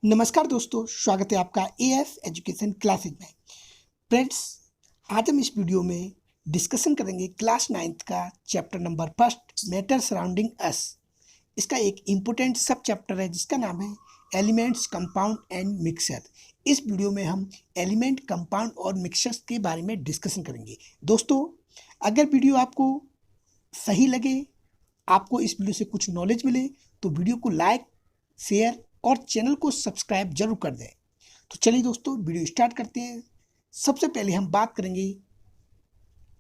नमस्कार दोस्तों, स्वागत है आपका एएस एजुकेशन क्लासेज में। फ्रेंड्स, आज हम इस वीडियो में डिस्कशन करेंगे क्लास 9th का chapter number first, matter surrounding us. इसका एक इम्पोर्टेंट सब चैप्टर है जिसका नाम है एलिमेंट्स, कंपाउंड एंड मिक्सचर। इस वीडियो में हम एलिमेंट, कंपाउंड और मिक्सचर्स के बारे में डिस्कशन करेंगे। दोस्तों, अगर वीडियो आपको सही लगे, आपको इस वीडियो से कुछ नॉलेज मिले, तो वीडियो को लाइक, शेयर और चैनल को सब्सक्राइब जरूर कर दें। तो चलिए दोस्तों, वीडियो स्टार्ट करते हैं। सबसे पहले हम बात करेंगे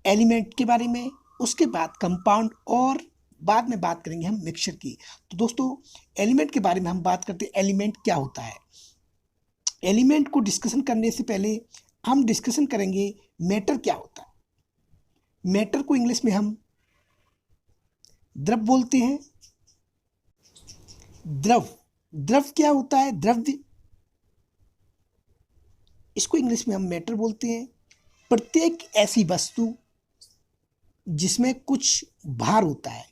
एलिमेंट के बारे में, उसके बाद कंपाउंड और बाद में बात करेंगे हम मिक्सचर की। तो दोस्तों, एलिमेंट के बारे में हम बात करते हैं, एलिमेंट क्या होता है। एलिमेंट को डिस्कशन करने से पहले हम डिस्कशन करेंगे मैटर क्या होता है। मैटर को इंग्लिश में हम द्रव बोलते हैं। द्रव द्रव क्या होता है? द्रव्य, इसको इंग्लिश में हम मैटर बोलते हैं। प्रत्येक ऐसी वस्तु जिसमें कुछ भार होता है,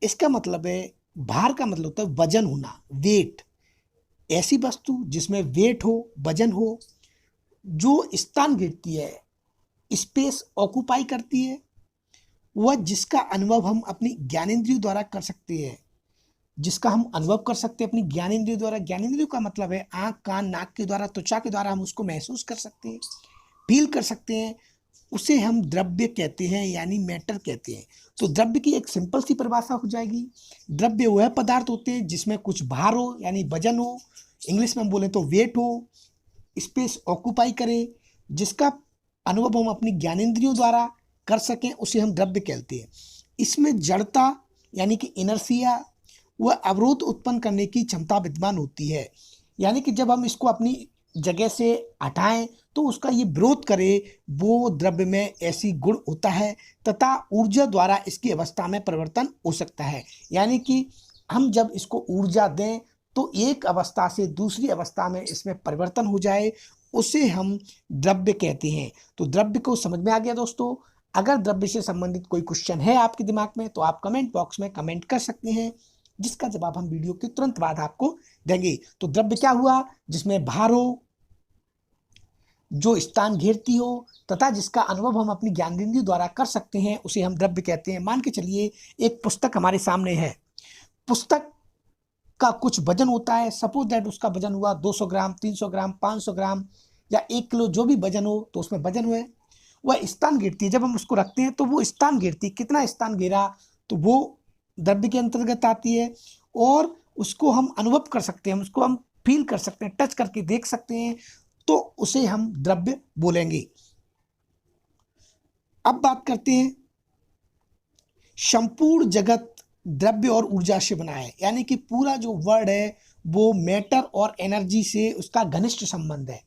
इसका मतलब है, भार का मतलब होता है वजन होना, वेट। ऐसी वस्तु जिसमें वेट हो, वजन हो, जो स्थान घेरती है, स्पेस ऑक्यूपाई करती है, वह जिसका अनुभव हम अपनी ज्ञानेंद्रियों द्वारा कर सकते हैं। जिसका हम अनुभव कर सकते हैं अपनी ज्ञानेंद्रियों द्वारा। ज्ञानेंद्रियों का मतलब है आँख, कान, नाक के द्वारा, त्वचा के द्वारा हम उसको महसूस कर सकते हैं, फील कर सकते हैं। उसे हम द्रव्य कहते हैं, यानी मैटर कहते हैं। तो द्रव्य की एक सिंपल सी परिभाषा हो जाएगी, द्रव्य वह पदार्थ होते हैं जिसमें कुछ भार हो, यानी वजन हो, इंग्लिश में हम बोले तो वेट हो, स्पेस ऑक्यूपाई करे, जिसका अनुभव हम अपनी ज्ञानेंद्रियों द्वारा कर सकें, उसे हम द्रव्य कहते हैं। इसमें जड़ता यानी कि इनर्शिया, वह अवरोध उत्पन्न करने की क्षमता विद्यमान होती है। यानी कि जब हम इसको अपनी जगह से हटाएं तो उसका ये विरोध करे, वो द्रव्य में ऐसी गुण होता है, तथा ऊर्जा द्वारा इसकी अवस्था में परिवर्तन हो सकता है। यानी कि हम जब इसको ऊर्जा दें तो एक अवस्था से दूसरी अवस्था में इसमें परिवर्तन हो जाए, उसे हम द्रव्य कहते हैं। तो द्रव्य को समझ में आ गया दोस्तों। अगर द्रव्य से संबंधित कोई क्वेश्चन है आपके दिमाग में तो आप कमेंट बॉक्स में कमेंट कर सकते हैं, जिसका जवाब हम वीडियो के तुरंत बाद आपको देंगे। तो द्रव्य क्या हुआ? जिसमें भार हो, जो स्थान घेरती हो, तथा जिसका अनुभव हम अपनी ज्ञानेंद्रियों द्वारा कर सकते हैं, उसे हम द्रव्य कहते हैं। मान के चलिए एक पुस्तक हमारे सामने है, पुस्तक का कुछ वजन होता है। सपोज दैट उसका वजन हुआ 200 ग्राम, 300 ग्राम, 500 ग्राम या 1 किलो, जो भी वजन हो, तो उसमें वजन हुए, वह स्थान घेरती है। जब हम उसको रखते हैं तो वो स्थान घेरती है। कितना स्थान घेरा, तो वो द्रव्य के अंतर्गत आती है। और उसको हम अनुभव कर सकते हैं, उसको हम फील कर सकते हैं, टच करके देख सकते हैं, तो उसे हम द्रव्य बोलेंगे। अब बात करते हैं, संपूर्ण जगत द्रव्य और ऊर्जा से बना है। यानी कि पूरा जो वर्ड है वो मैटर और एनर्जी से उसका घनिष्ठ संबंध है।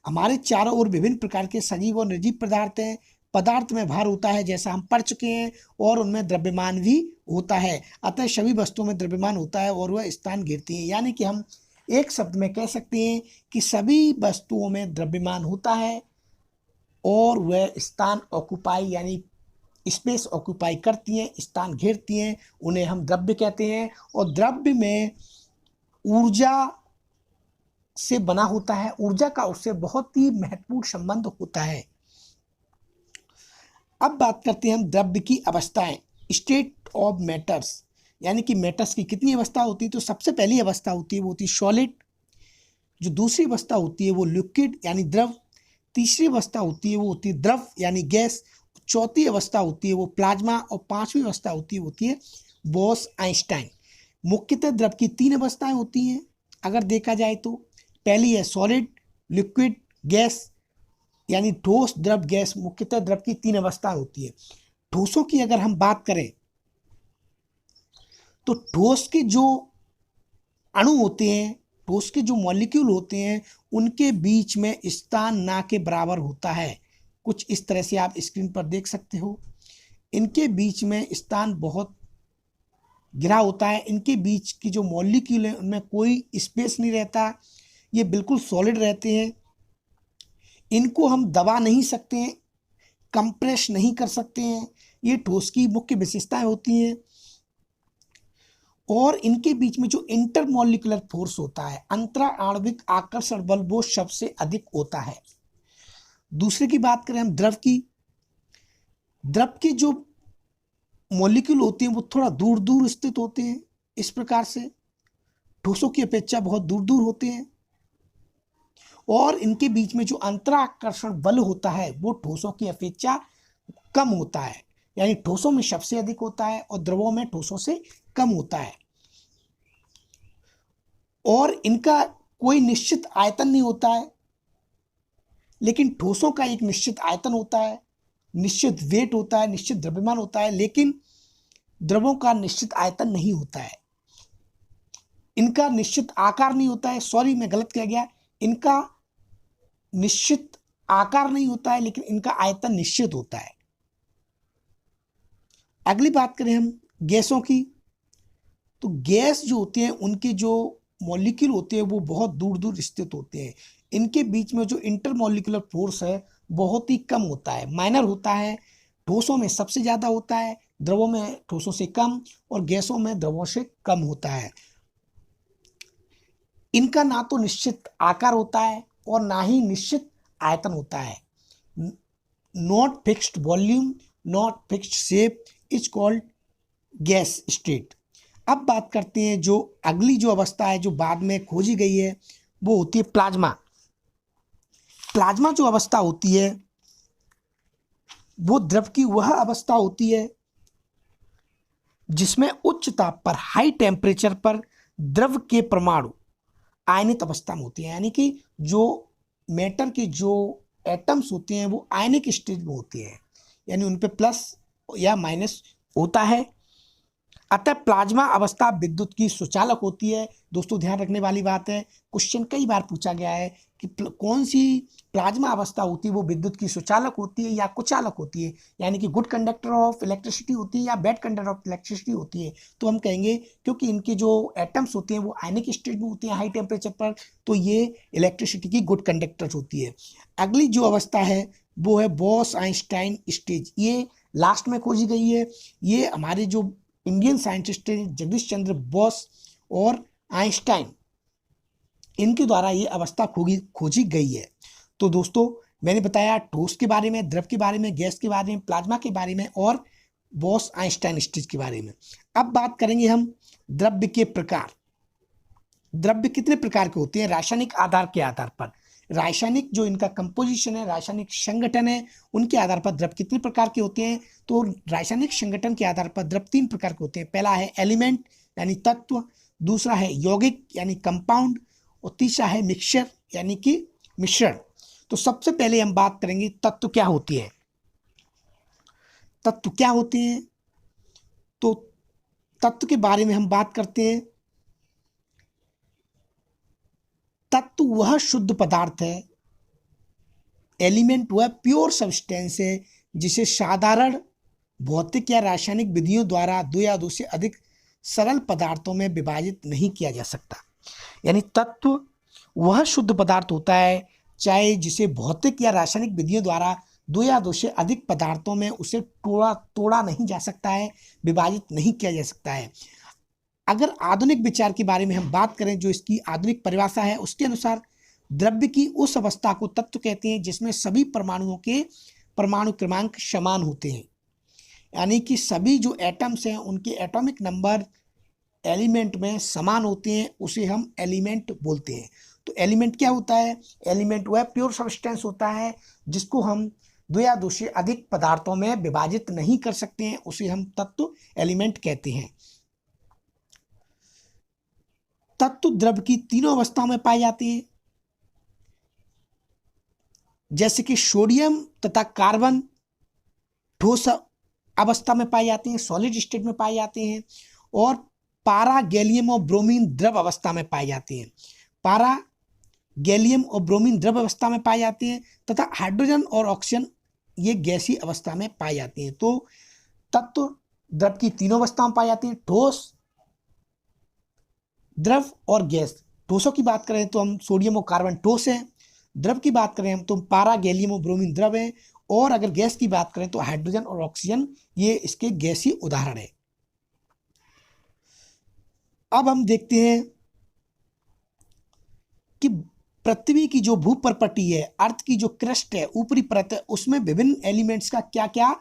हमारे चारों ओर विभिन्न प्रकार के सजीव और निर्जीव पदार्थ हैं। पदार्थ में भार होता है, जैसा हम पढ़ चुके हैं, और उनमें द्रव्यमान भी होता है। अतः सभी वस्तुओं में द्रव्यमान होता है और वह स्थान घेरती है। यानी कि हम एक शब्द में कह सकते हैं कि सभी वस्तुओं में द्रव्यमान होता है और वह स्थान ऑक्यूपाई यानी स्पेस ऑक्यूपाई करती हैं, स्थान घेरती हैं, उन्हें हम द्रव्य कहते हैं। और द्रव्य में ऊर्जा से बना होता है, ऊर्जा का उससे बहुत ही महत्वपूर्ण संबंध होता है। अब बात करते हैं हम द्रव्य की अवस्थाएं, स्टेट ऑफ मैटर्स। यानी कि मैटर्स की कितनी अवस्था होती है? तो सबसे पहली अवस्था होती है वो होती है सॉलिड। जो दूसरी अवस्था होती है वो लिक्विड यानी द्रव। तीसरी अवस्था होती है वो होती है द्रव यानी गैस। चौथी अवस्था होती है वो प्लाज्मा। और पांचवी अवस्था होती है बोस आइंस्टाइन। मुख्यतः द्रव की 3 अवस्थाएं होती हैं अगर देखा जाए तो। पहली है सॉलिड, लिक्विड, गैस, यानी ठोस, द्रव, गैस। मुख्यतः द्रव की 3 अवस्थाएं होती है। ठोसों की अगर हम बात करें तो ठोस के जो अणु होते हैं, ठोस के जो मॉलिक्यूल होते हैं, उनके बीच में स्थान ना के बराबर होता है। कुछ इस तरह से आप स्क्रीन पर देख सकते हो। इनके बीच में स्थान बहुत गिरा होता है। इनके बीच की जो मॉलिक्यूल है उनमें कोई स्पेस नहीं रहता, ये बिल्कुल सॉलिड रहते हैं। इनको हम दबा नहीं सकते हैं, कंप्रेस नहीं कर सकते हैं। ये ठोस की मुख्य विशेषताएं होती हैं। और इनके बीच में जो इंटरमॉलिक्यूलर फोर्स होता है, अंतरा आणविक आकर्षण बल, वो सबसे अधिक होता है। दूसरे की बात करें हम द्रव की, द्रव के जो मॉलिक्यूल होते हैं वो थोड़ा दूर दूर स्थित होते हैं, इस प्रकार से ठोसों की अपेक्षा बहुत दूर दूर होते हैं। और इनके बीच में जो अंतराकर्षण बल होता है वो ठोसों की अपेक्षा कम होता है, यानी ठोसों में सबसे अधिक होता है और द्रवों में ठोसों से कम होता है। और इनका कोई निश्चित आयतन नहीं होता है, लेकिन ठोसों का एक निश्चित आयतन होता है, निश्चित वेट होता है, निश्चित द्रव्यमान होता है, लेकिन द्रवों का निश्चित आयतन नहीं होता है। इनका निश्चित आकार नहीं होता है, सॉरी मैं गलत कह गया, इनका निश्चित आकार नहीं होता है, लेकिन इनका आयतन निश्चित होता है। अगली बात करें हम गैसों की, तो गैस जो होते हैं उनके जो मॉलिक्यूल होते हैं वो बहुत दूर दूर स्थित होते हैं। इनके बीच में जो इंटरमॉलिक्यूलर फोर्स है बहुत ही कम होता है, माइनर होता है। ठोसों में सबसे ज़्यादा होता है, द्रवों में ठोसों से कम, और गैसों में द्रवों से कम होता है। इनका ना तो निश्चित आकार होता है और ना ही निश्चित आयतन होता है। Not fixed volume, not fixed shape is called gas state. अब बात करते हैं जो अगली जो अवस्था है जो बाद में खोजी गई है, वो होती है प्लाज्मा। प्लाज्मा जो अवस्था होती है वो द्रव की वह अवस्था होती है जिसमें उच्च ताप पर, हाई टेम्परेचर पर द्रव के परमाणु आयनित अवस्था में होती है, यानी कि जो मैटर के जो एटम्स होते हैं वो आयनिक स्टेज में होते हैं, यानी उन पे प्लस या माइनस होता है। अतः प्लाज्मा अवस्था विद्युत की सुचालक होती है। दोस्तों ध्यान रखने वाली बात है, क्वेश्चन कई बार पूछा गया है कि कौन सी प्लाज्मा अवस्था होती है वो विद्युत की सुचालक होती है या कुचालक होती है, यानी कि गुड कंडक्टर ऑफ इलेक्ट्रिसिटी होती है या बैड कंडक्टर ऑफ इलेक्ट्रिसिटी होती है। तो हम कहेंगे क्योंकि इनके जो एटम्स होते हैं वो आयनिक स्टेट में होते हैं हाई टेम्परेचर पर, तो ये इलेक्ट्रिसिटी की गुड कंडक्टर होती है। अगली जो अवस्था है वो है बॉस आइंस्टाइन स्टेज, ये लास्ट में खोजी गई है। ये हमारे जो इंडियन साइंटिस्ट जगदीश चंद्र बोस और आइंस्टाइन, इनके द्वारा ये अवस्था खोजी गई है। तो दोस्तों मैंने बताया ठोस के बारे में, द्रव के बारे में, गैस के बारे में, प्लाज्मा के बारे में और बोस आइंस्टाइन स्टेज के बारे में। अब बात करेंगे हम द्रव्य के प्रकार। द्रव्य कितने प्रकार के होते हैं रासायनिक आधार के आधार पर, रासायनिक जो इनका कंपोजिशन है, रासायनिक संगठन है, उनके आधार पर द्रव कितने प्रकार के होते हैं। तो रासायनिक संगठन के आधार पर द्रव तीन प्रकार के होते हैं। पहला है एलिमेंट यानी तत्व, दूसरा है यौगिक यानी कंपाउंड, और तीसरा है मिक्सचर यानी कि मिश्रण। तो सबसे पहले हम बात करेंगे तत्व क्या होती है। तत्व क्या होते हैं, तो तत्व के बारे में हम बात करते हैं। तत्व वह शुद्ध पदार्थ है, एलिमेंट वह प्योर सब्सटेंस है जिसे साधारण भौतिक या रासायनिक विधियों द्वारा दो या दो से अधिक सरल पदार्थों में विभाजित नहीं किया जा सकता। यानी तत्व वह शुद्ध पदार्थ होता है चाहे जिसे भौतिक या रासायनिक विधियों द्वारा दो या दो से अधिक पदार्थों में उसे तोड़ा नहीं जा सकता है, विभाजित नहीं किया जा सकता है। अगर आधुनिक विचार के बारे में हम बात करें, जो इसकी आधुनिक परिभाषा है, उसके अनुसार द्रव्य की उस अवस्था को तत्व कहते हैं जिसमें सभी परमाणुओं के परमाणु क्रमांक समान होते हैं, यानी कि सभी जो एटम्स हैं उनके एटॉमिक नंबर एलिमेंट में समान होते हैं, उसे हम एलिमेंट बोलते हैं। तो एलिमेंट क्या होता है, एलिमेंट वह प्योर सब्सटेंस होता है जिसको हम दो या दो से अधिक पदार्थों में विभाजित नहीं कर सकते हैं, उसे हम तत्व एलिमेंट कहते हैं। तत्व द्रव की तीनों अवस्थाओं में पाए जाते हैं, जैसे कि सोडियम तथा कार्बन ठोस अवस्था में पाए जाते हैं, सॉलिड स्टेट में पाए जाते हैं, और पारा, गैलियम और ब्रोमीन द्रव अवस्था में पाए जाते हैं। पारा, गैलियम और ब्रोमीन द्रव अवस्था में पाए जाते हैं तथा हाइड्रोजन और ऑक्सीजन ये गैसीय अवस्था में पाए जाते हैं। तो तत्व द्रव की तीनों अवस्थाओं में पाए जाते हैं, ठोस, द्रव और गैस। ठोसों की बात करें तो हम सोडियम और कार्बन ठोस हैं, द्रव की बात करें हम तो पारा, गैलियम और ब्रोमीन द्रव हैं, और अगर गैस की बात करें तो हाइड्रोजन और ऑक्सीजन ये इसके गैसीय उदाहरण है। अब हम देखते हैं कि पृथ्वी की जो भूप्रपटी है, अर्थ की जो क्रस्ट है, ऊपरी परत है, उसमें विभिन्न एलिमेंट्स का क्या क्या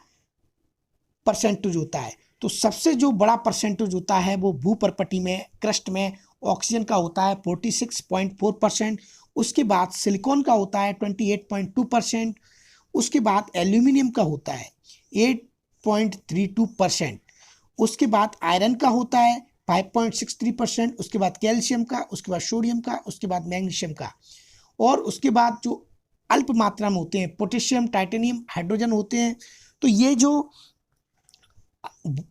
परसेंटेज होता है। तो सबसे जो बड़ा परसेंटेज होता है वो भूप्रपटी में, क्रस्ट में ऑक्सीजन का होता है 46.4%। उसके बाद सिलिकॉन का होता है 28.2%। उसके बाद एल्यूमिनियम का होता है 8.32%। उसके बाद आयरन का होता है 5.63%। उसके बाद कैल्शियम का, उसके बाद सोडियम का, उसके बाद मैग्नीशियम का, और उसके बाद जो अल्प मात्रा में होते हैं पोटेशियम, टाइटेनियम, हाइड्रोजन होते हैं। तो ये जो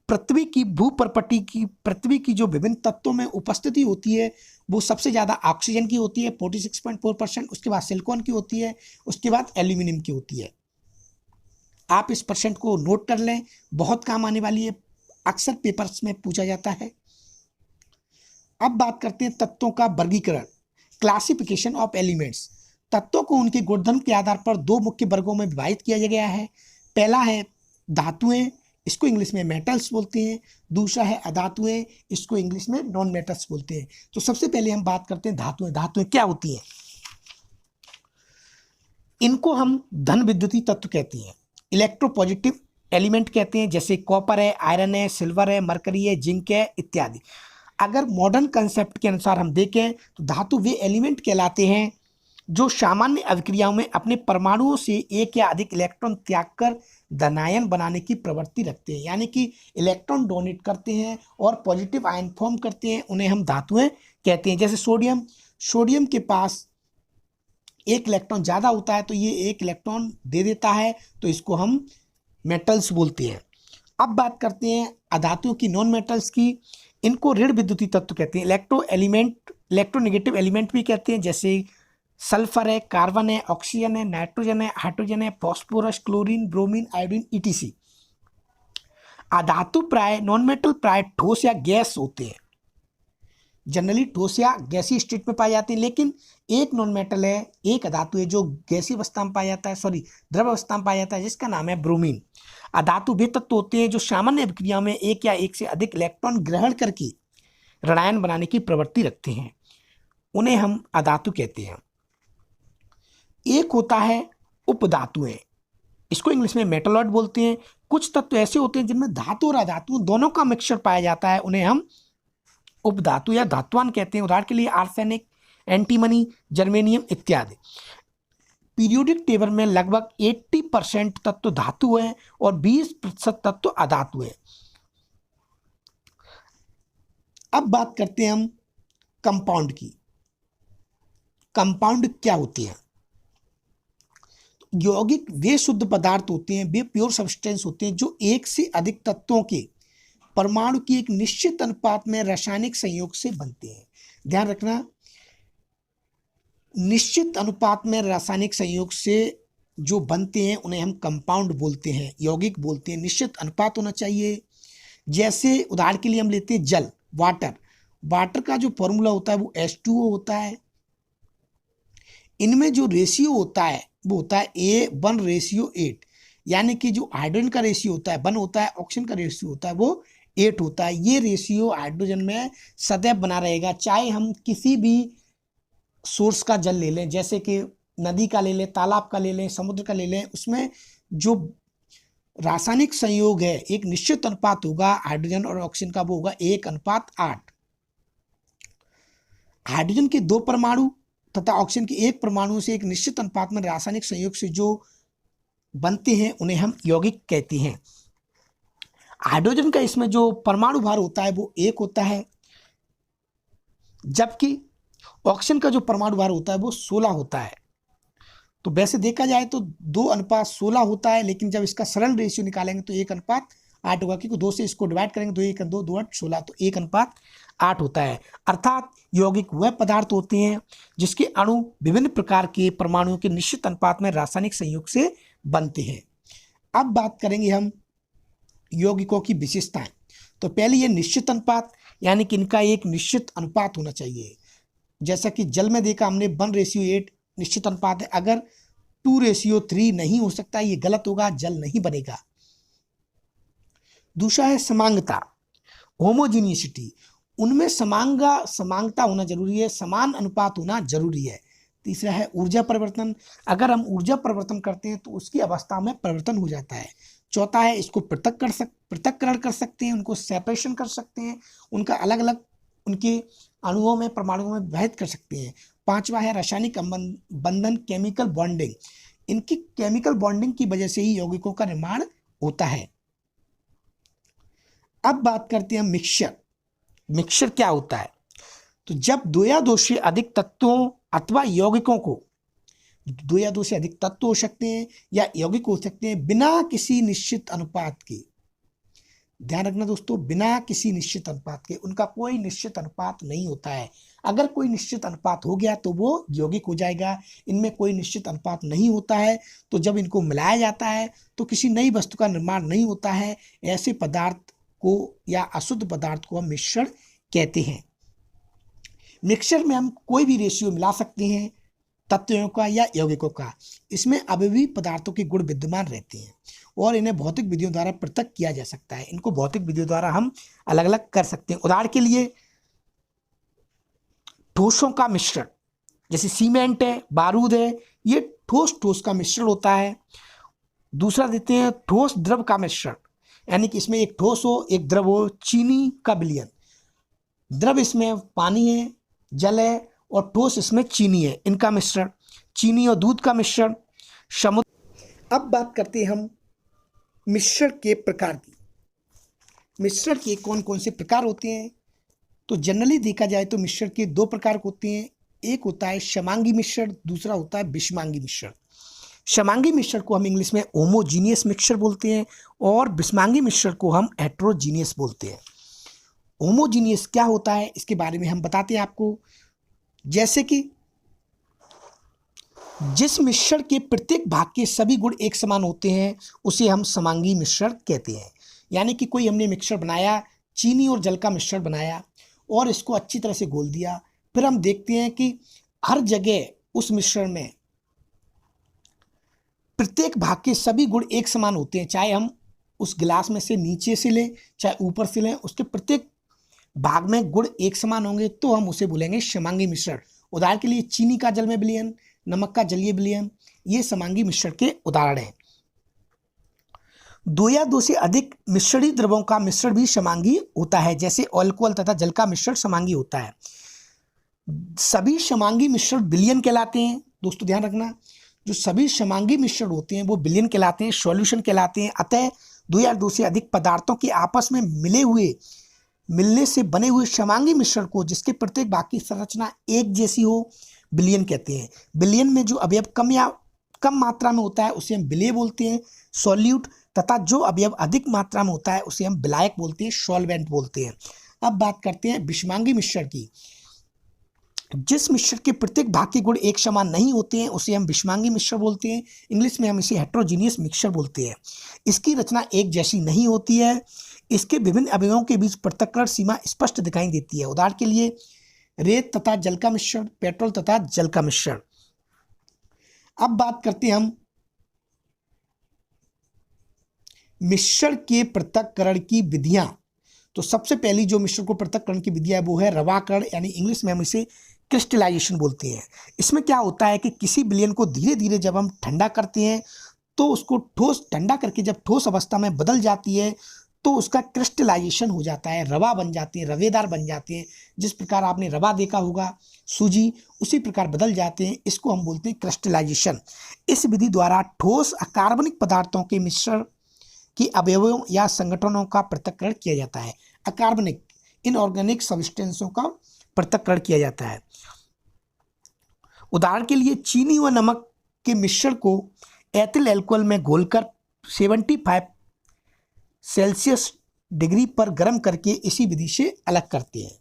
पृथ्वी की भूप्रपटी की, पृथ्वी की जो विभिन्न तत्वों में उपस्थिति होती है वो सबसे ज़्यादा ऑक्सीजन की होती है 46.4%। उसके बाद सिलिकॉन की होती है, उसके बाद एल्यूमिनियम की होती है। आप इस परसेंट को नोट कर लें, बहुत काम आने वाली है, अक्सर पेपर्स में पूछा जाता है। अब बात करते हैं तत्वों का वर्गीकरण, क्लासिफिकेशन ऑफ एलिमेंट्स। तत्वों को उनके गुणधर्म के आधार पर दो मुख्य वर्गों में विभाजित किया गया है। पहला है धातुएं, इसको इंग्लिश में मेटल्स बोलते हैं। दूसरा है अधातुएं, इसको इंग्लिश में नॉन मेटल्स बोलते हैं। तो सबसे पहले हम बात करते हैं धातुएं। धातुएं क्या होती हैं? इनको हम धन विद्युतीय तत्व कहते हैं, इलेक्ट्रोपॉजिटिव एलिमेंट कहते हैं, जैसे कॉपर है, आयरन है, सिल्वर है, मरकरी है, जिंक है इत्यादि। अगर मॉडर्न कंसेप्ट के अनुसार हम देखें तो धातु वे एलिमेंट कहलाते हैं जो सामान्य अभिक्रियाओं में अपने परमाणुओं से एक या अधिक इलेक्ट्रॉन त्याग कर धनायन बनाने की प्रवृत्ति रखते हैं, यानी कि इलेक्ट्रॉन डोनेट करते हैं और पॉजिटिव आयन फॉर्म करते हैं, उन्हें हम धातुएं कहते हैं। जैसे सोडियम, सोडियम के पास एक इलेक्ट्रॉन ज़्यादा होता है तो ये एक इलेक्ट्रॉन दे देता है, तो इसको हम मेटल्स बोलते हैं। अब बात करते हैं अधातुओं की, नॉन मेटल्स की। इनको ऋण विद्युतीय तत्व कहते हैं, इलेक्ट्रोनेगेटिव एलिमेंट भी कहते हैं, जैसे सल्फर है, कार्बन है, ऑक्सीजन है, नाइट्रोजन है, हाइड्रोजन है, phosphorus, chlorine, bromine, iodine, etc. अधातु प्राय, नॉन मेटल प्राय ठोस या गैस होते हैं, जनरली ठोस या गैसीय स्टेट में पाए जाते हैं। लेकिन एक नॉन मेटल है, एक अधातु है जो गैसीय अवस्था में पाया जाता है, द्रव अवस्था में पाया जाता है, जिसका नाम है ब्रोमीन। अधातु वे तत्व होते हैं जो सामान्य अभिक्रिया में एक या एक से अधिक इलेक्ट्रॉन ग्रहण करके ऋणायन बनाने की प्रवृत्ति रखते हैं, उन्हें हम अधातु कहते हैं। एक होता है उपधातुएं, इसको इंग्लिश में मेटलॉइड बोलते हैं। कुछ तत्व ऐसे होते हैं जिनमें धातु और अधातु दोनों का मिक्सचर पाया जाता है, उन्हें हम उपधातु या धातुवान कहते हैं। उदाहरण के लिए आर्सेनिक, एंटीमनी, जर्मेनियम इत्यादि। पीरियोडिक टेबल में लगभग 80% तत्व धातु है और 20% तत्व अधातु है। अब बात करते हैं हम कंपाउंड की। कंपाउंड क्या होती है? यौगिक वे शुद्ध पदार्थ होते हैं, वे प्योर सब्सटेंस होते हैं जो एक से अधिक तत्वों के परमाणु की एक निश्चित अनुपात में रासायनिक संयोग से बनते हैं। ध्यान रखना, निश्चित अनुपात में रासायनिक संयोग से जो बनते हैं उन्हें हम कंपाउंड बोलते हैं, यौगिक बोलते हैं। निश्चित अनुपात होना चाहिए। जैसे उदाहरण के लिए हम लेते हैं जल, वाटर। वाटर का जो फॉर्मूला होता है वो H2O होता है। इनमें जो रेशियो होता है वो होता है A1:8, यानी कि जो हाइड्रोजन का रेशियो होता है 1 होता है, ऑक्सीजन का रेशियो होता है वो 8 होता है। ये रेशियो हाइड्रोजन में सदैव बना रहेगा, चाहे हम किसी भी सोर्स का जल ले लें, जैसे कि नदी का ले लें, तालाब का ले लें, समुद्र का ले लें, उसमें जो रासायनिक संयोग है एक निश्चित अनुपात होगा हाइड्रोजन और ऑक्सीजन का, वो होगा 1:8। हाइड्रोजन के 2 परमाणु तथा ऑक्सीजन के 1 परमाणु से एक निश्चित अनुपात में रासायनिक संयोग से जो बनते हैं उन्हें हम यौगिक कहते हैं। हाइड्रोजन का इसमें जो परमाणु भार होता है वो 1 होता है, जबकि ऑक्सीजन का जो परमाणु भार होता है वो 16 होता है। तो वैसे देखा जाए तो 2:16 होता है, लेकिन जब इसका सरल रेशियो निकालेंगे तो 1:8 होगा, क्योंकि 2 से इसको डिवाइड करेंगे तो 1 2 8 16, तो 1:8 होता है। अर्थात यौगिक वह पदार्थ होते हैं जिसके अणु विभिन्न प्रकार के परमाणुओं के निश्चित अनुपात में रासायनिक संयोग से बनते हैं। अब बात करेंगे हम यौगिकों की विशेषताएं। तो पहले ये निश्चित अनुपात, यानी कि इनका एक निश्चित अनुपात होना चाहिए। जैसा कि जल में देखा हमने 1:8 निश्चित अनुपात है। अगर 2:3 नहीं हो सकता, ये गलत होगा, जल नहीं बनेगा। दूसरा है समांगता, होमोजीनियसिटी। उनमें समानता होना जरूरी है, समान अनुपात होना जरूरी है। तीसरा है ऊर्जा परिवर्तन, अगर हम ऊर्जा परिवर्तन करते हैं तो उसकी अवस्था में परिवर्तन हो जाता है। चौथा है इसको पृथक्करण कर सकते हैं, उनको सेपरेशन कर सकते हैं, उनका अलग अलग उनके अणुओं में परमाणुओं में विभाजित कर सकते हैं। पांचवा है रासायनिक बंधन, केमिकल बॉन्डिंग, इनकी केमिकल बॉन्डिंग की वजह से ही यौगिकों का निर्माण होता है। अब बात करते हैं मिक्सचर क्या होता है। तो जब दो या दो से अधिक तत्वों अथवा यौगिकों को, दो या दो से अधिक तत्व हो सकते हैं या यौगिक हो सकते हैं, बिना किसी निश्चित अनुपात के, ध्यान रखना दोस्तों, बिना किसी निश्चित अनुपात के, उनका कोई निश्चित अनुपात नहीं होता है। अगर कोई निश्चित अनुपात हो गया तो वो यौगिक हो जाएगा। इनमें कोई निश्चित अनुपात नहीं होता है, तो जब इनको मिलाया जाता है तो किसी नई वस्तु का निर्माण नहीं होता है। ऐसे पदार्थ को या अशुद्ध पदार्थ को हम मिश्रण कहते हैं। मिक्सचर में हम कोई भी रेशियो मिला सकते हैं, तत्वों का या यौगिकों का। इसमें अवयवी पदार्थों के गुण विद्यमान रहते हैं और इन्हें भौतिक विधियों द्वारा पृथक किया जा सकता है। इनको भौतिक विधियों द्वारा हम अलग अलग कर सकते हैं। उदाहरण के लिए ठोसों का मिश्रण, जैसे सीमेंट है, बारूद है, ये ठोस का मिश्रण होता है। दूसरा देते हैं ठोस द्रव का मिश्रण, यानी कि इसमें एक ठोस हो एक द्रव हो। चीनी का विलयन, द्रव इसमें पानी है, जल है, और ठोस इसमें चीनी है, इनका मिश्रण। चीनी और दूध का मिश्रण, समुद्र। अब बात करते हैं हम मिश्रण के प्रकार की। मिश्रण के कौन कौन से प्रकार होते हैं। तो जनरली देखा जाए तो मिश्रण के दो प्रकार होते हैं। एक होता है समांगी मिश्रण, दूसरा होता है विषमांगी मिश्रण। समांगी मिश्रण को हम इंग्लिश में होमोजीनियस मिक्सचर बोलते हैं और विषमांगी मिश्रण को हम हेटेरोजीनियस बोलते हैं। होमोजीनियस क्या होता है इसके बारे में हम बताते हैं आपको। जैसे कि जिस मिश्रण के प्रत्येक भाग के सभी गुण एक समान होते हैं उसे हम समांगी मिश्रण कहते हैं। यानी कि कोई हमने मिक्सचर बनाया, चीनी और जल का मिश्रण बनाया और इसको अच्छी तरह से घोल दिया, फिर हम देखते हैं कि हर जगह उस मिश्रण में प्रत्येक भाग के सभी गुण एक समान होते हैं। चाहे हम उस गिलास में से नीचे से लें चाहे ऊपर से लें, उसके प्रत्येक भाग में गुण एक समान होंगे तो हम उसे बोलेंगे समांगी मिश्रण। उदाहरण के लिए चीनी का जल में विलयन, नमक का जलीय विलयन, ये समांगी मिश्रण के उदाहरण हैं। दो या दो से अधिक मिश्रणी द्रवों का मिश्रण भी समांगी होता है, जैसे अल्कोहल तथा जल का मिश्रण समांगी होता है। सभी समांगी मिश्रण विलयन कहलाते हैं। दोस्तों ध्यान रखना, जो सभी समांगी मिश्रण होते हैं वो विलयन कहलाते हैं, सॉल्यूशन कहलाते हैं। अतः दो या दो से अधिक पदार्थों के आपस में मिलने से बने हुए समांगी मिश्रण को, जिसके प्रत्येक भाग की संरचना एक जैसी हो, विलयन कहते हैं। विलयन में जो अवयव कम मात्रा में होता है उसे हम विलेय बोलते हैं, सॉल्यूट, तथा जो अवयव अधिक मात्रा में होता है उसे हम विलायक बोलते हैं, सॉल्वेंट बोलते हैं। अब बात करते हैं विषमांगी मिश्रण की। जिस मिश्रण के प्रत्येक भाग के गुण एक समान नहीं होते हैं उसे हम विषमांगी मिश्रण बोलते हैं। इंग्लिश में हम इसे हेटेरोजीनियस मिक्सचर बोलते हैं। इसकी रचना एक जैसी नहीं होती है, इसके विभिन्न अवयवों के बीच पृथक्करण सीमा स्पष्ट दिखाई देती है। उदाहरण के लिए रेत तथा जल का मिश्रण, पेट्रोल तथा जल का मिश्रण। अब बात करते हैं हम मिश्रण के पृथक्करण की विधियां। तो सबसे पहली जो मिश्रण को पृथक्करण की विधियां है वो है रवाकरण, यानी इंग्लिश में हम इसे क्रिस्टलाइजेशन बोलते हैं। इसमें क्या होता है कि किसी विलयन को धीरे धीरे जब हम ठंडा करते हैं तो उसको ठंडा करके जब ठोस अवस्था में बदल जाती है तो उसका क्रिस्टलाइजेशन हो जाता है, रवा बन जाते हैं, रवेदार बन जाते हैं। जिस प्रकार आपने रवा देखा होगा, सूजी, उसी प्रकार बदल जाते हैं। इसको हम बोलते हैं क्रिस्टलाइजेशन। इस विधि द्वारा ठोस अकार्बनिक पदार्थों के मिश्रण की अवयवों या संगठनों का पृथक्करण किया जाता है। अकार्बनिक, इनऑर्गेनिक सब्सटेंसों का पृथक्करण किया जाता है। उदाहरण के लिए चीनी व नमक के मिश्रण को एथिल अल्कोहल में घोलकर 75 सेल्सियस डिग्री पर गर्म करके इसी विधि से अलग करते हैं।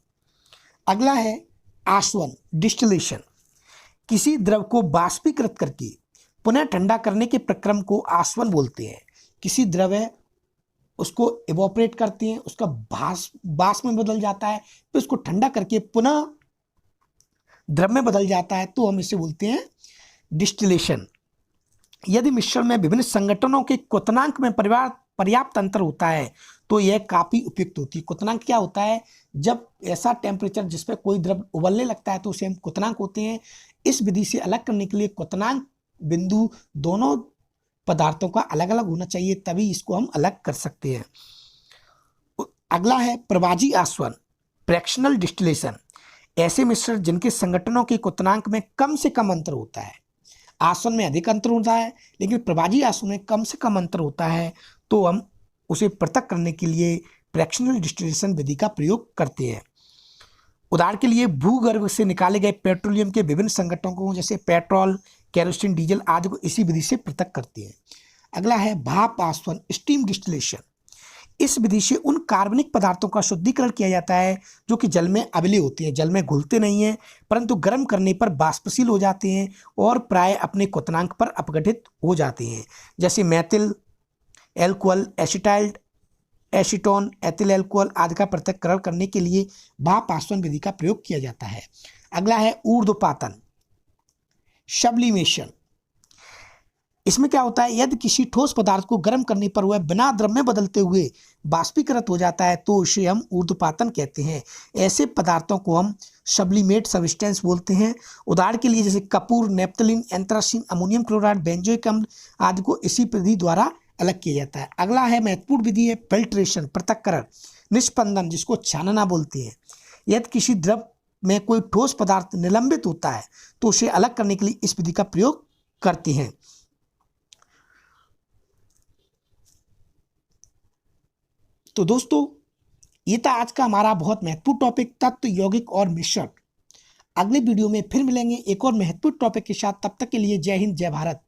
अगला है आसवन, डिस्टिलेशन। किसी द्रव को बाष्पीकृत करके पुनः ठंडा करने के प्रक्रम को आसवन बोलते हैं। किसी द्रव है उसको इवोपरेट करते हैं, उसका बाष्प में बदल जाता है, फिर उसको ठंडा करके पुनः द्रव में बदल जाता है तो हम इसे बोलते हैं डिस्टिलेशन। यदि मिश्रण में विभिन्न संगठनों के क्वथनांक में पर्याप्त अंतर होता है तो यह काफी उपयुक्त होती है। क्वथनांक क्या होता है? जब ऐसा टेम्परेचर जिस पे कोई द्रव उबलने लगता है तो उसे हम क्वथनांक होते हैं। इस विधि से अलग करने के लिए क्वथनांक बिंदु दोनों पदार्थों का अलग अलग होना चाहिए, तभी इसको हम अलग कर सकते हैं। अगला है प्रवाजी आसवन, फ्रैक्शनल डिस्टिलेशन। ऐसे मिश्रण जिनके संगठनों के क्वथनांक में कम से कम अंतर होता है। आसवन में अधिक अंतर होता है लेकिन प्रवाजी आसवन में कम से कम अंतर होता है, तो हम उसे पृथक करने के लिए फ्रैक्शनल डिस्टिलेशन विधि का प्रयोग करते हैं। उदाहरण के लिए भूगर्भ से निकाले गए पेट्रोलियम के विभिन्न संगठनों को, जैसे पेट्रोल, केरोसिन, डीजल आदि को इसी विधि से पृथक करते हैं। अगला है भाप आसवन, स्टीम डिस्टिलेशन। इस विधि से उन कार्बनिक पदार्थों का शुद्धिकरण किया जाता है जो कि जल में अम्लीय होते हैं, जल में घुलते नहीं हैं, परंतु गर्म करने पर वाष्पशील हो जाते हैं और प्राय अपने क्वथनांक पर अपघटित हो जाते हैं, जैसे methyl alcohol, acetyl acetone, ethyl alcohol आदि का पृथक्करण करने के लिए भाप आसवन विधि का प्रयोग किया जाता है। अगला है ऊर्ध्वपातन, सब्लिमेशन। इसमें क्या होता है? यदि किसी ठोस पदार्थ को गर्म करने पर वह बिना द्रव में बदलते हुए बाष्पीकृत हो जाता है तो इसे हम ऊर्ध्वपातन कहते हैं। ऐसे पदार्थों को हम सब्लिमेट सब्सटेंस बोलते हैं। उदाहरण के लिए जैसे Kapoor, naphthalene, anthracene, ammonium chloride, benzoic अम्ल आदि को इसी विधि द्वारा अलग किया जाता है। अगला है महत्वपूर्ण विधि है फिल्ट्रेशन, पृथक्करण, निष्पंदन, जिसको छानना बोलते हैं। यदि किसी द्रव में कोई ठोस पदार्थ निलंबित होता है तो उसे अलग करने के लिए इस विधि का प्रयोग करते हैं। तो दोस्तों, ये था आज का हमारा बहुत महत्वपूर्ण टॉपिक, तत्व, यौगिक और मिश्रण। अगले वीडियो में फिर मिलेंगे एक और महत्वपूर्ण टॉपिक के साथ। तब तक के लिए जय हिंद, जय भारत।